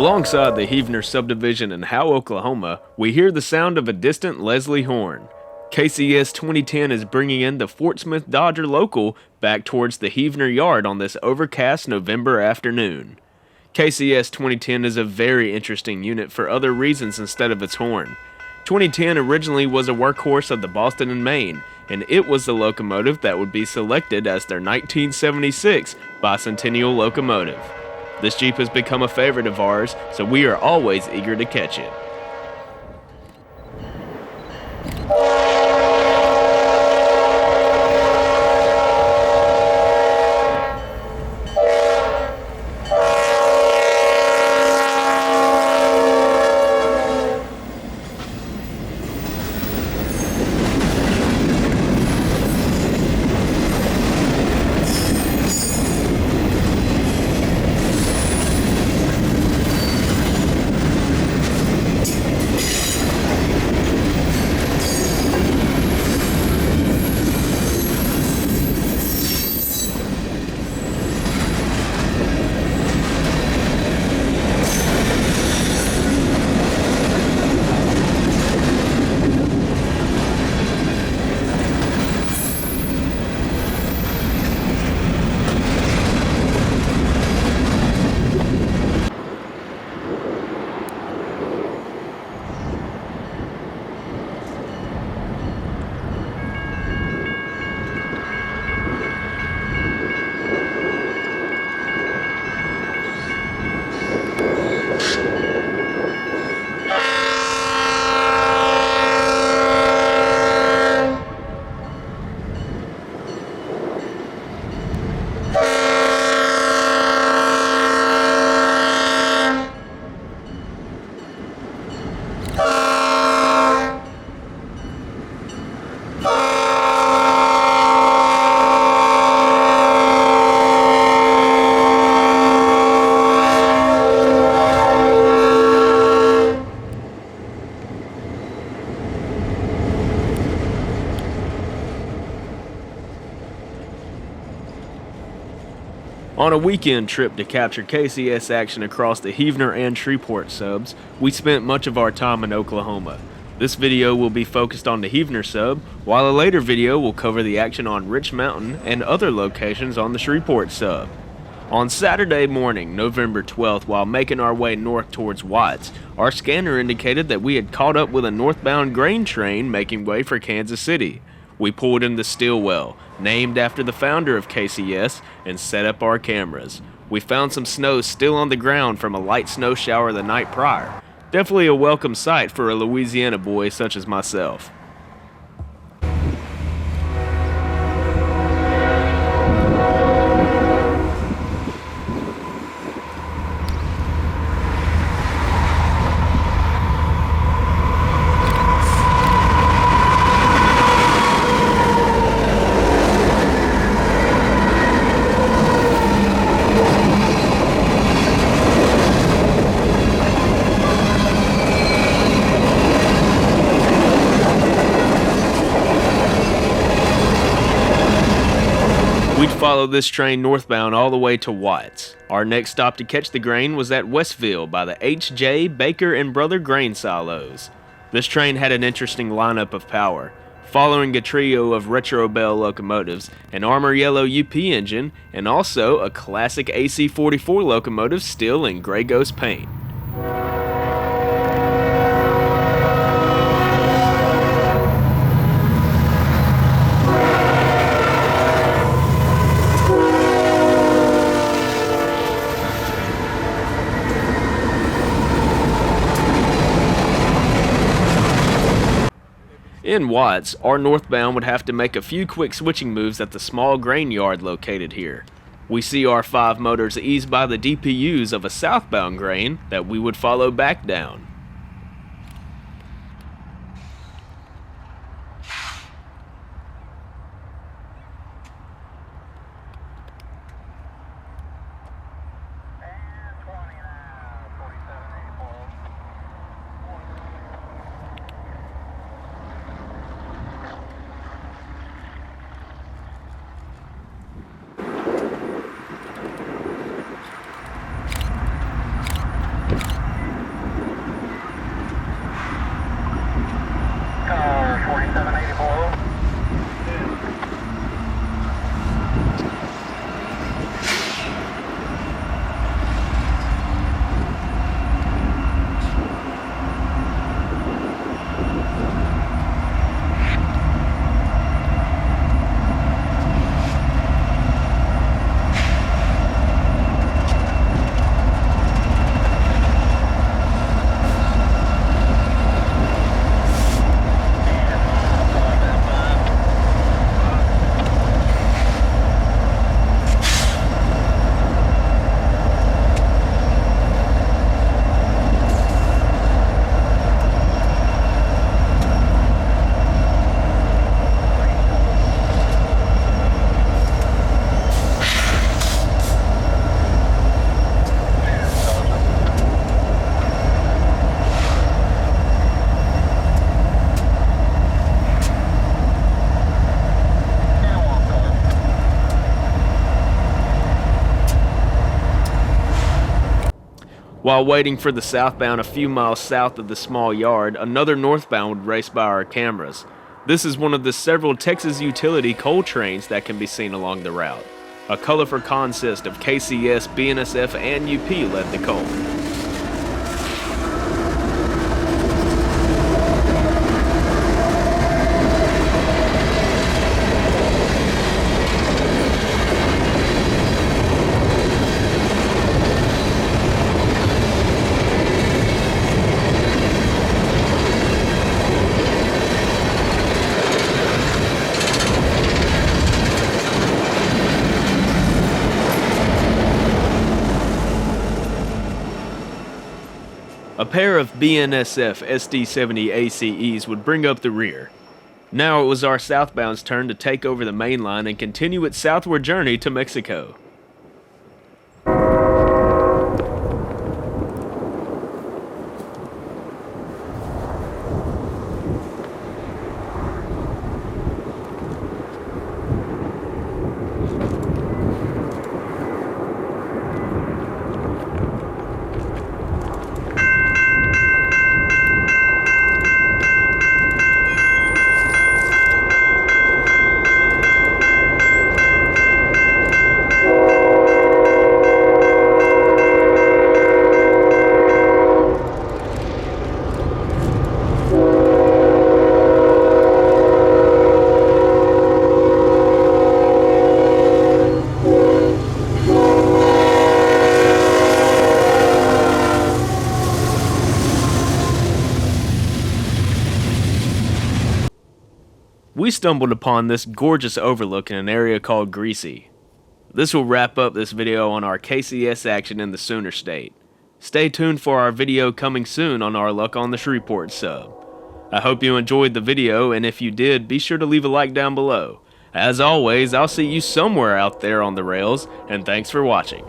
Alongside the Heavener subdivision in Howe, Oklahoma, we hear the sound of a distant Leslie horn. KCS 2010 is bringing in the Fort Smith Dodger local back towards the Heavener yard on this overcast November afternoon. KCS 2010 is a very interesting unit for other reasons instead of its horn. 2010 originally was a workhorse of the Boston and Maine, and it was the locomotive that would be selected as their 1976 bicentennial locomotive. This Jeep has become a favorite of ours, so we are always eager to catch it. On a weekend trip to capture KCS action across the Heavener and Shreveport subs, we spent much of our time in Oklahoma. This video will be focused on the Heavener sub, while a later video will cover the action on Rich Mountain and other locations on the Shreveport sub. On Saturday morning, November 12th, while making our way north towards Watts, our scanner indicated that we had caught up with a northbound grain train making way for Kansas City. We pulled into Stillwell, named after the founder of KCS, and set up our cameras. We found some snow still on the ground from a light snow shower the night prior. Definitely a welcome sight for a Louisiana boy such as myself. We'd follow this train northbound all the way to Watts. Our next stop to catch the grain was at Westville by the H.J. Baker and Brother grain silos. This train had an interesting lineup of power, following a trio of retro bell locomotives, an Armor Yellow UP engine, and also a classic AC-44 locomotive still in Grey Ghost paint. In Watts, our northbound would have to make a few quick switching moves at the small grain yard located here. We see our 5 motors eased by the DPUs of a southbound grain that we would follow back down. While waiting for the southbound a few miles south of the small yard, another northbound would race by our cameras. This is one of the several Texas utility coal trains that can be seen along the route. A colorful consist of KCS, BNSF, and UP led the coal. A pair of BNSF SD70 ACEs would bring up the rear. Now it was our southbound's turn to take over the main line and continue its southward journey to Mexico. We stumbled upon this gorgeous overlook in an area called Greasy. This will wrap up this video on our KCS action in the Sooner State. Stay tuned for our video coming soon on our luck on the Shreveport sub. I hope you enjoyed the video, and if you did, be sure to leave a like down below. As always, I'll see you somewhere out there on the rails, and thanks for watching.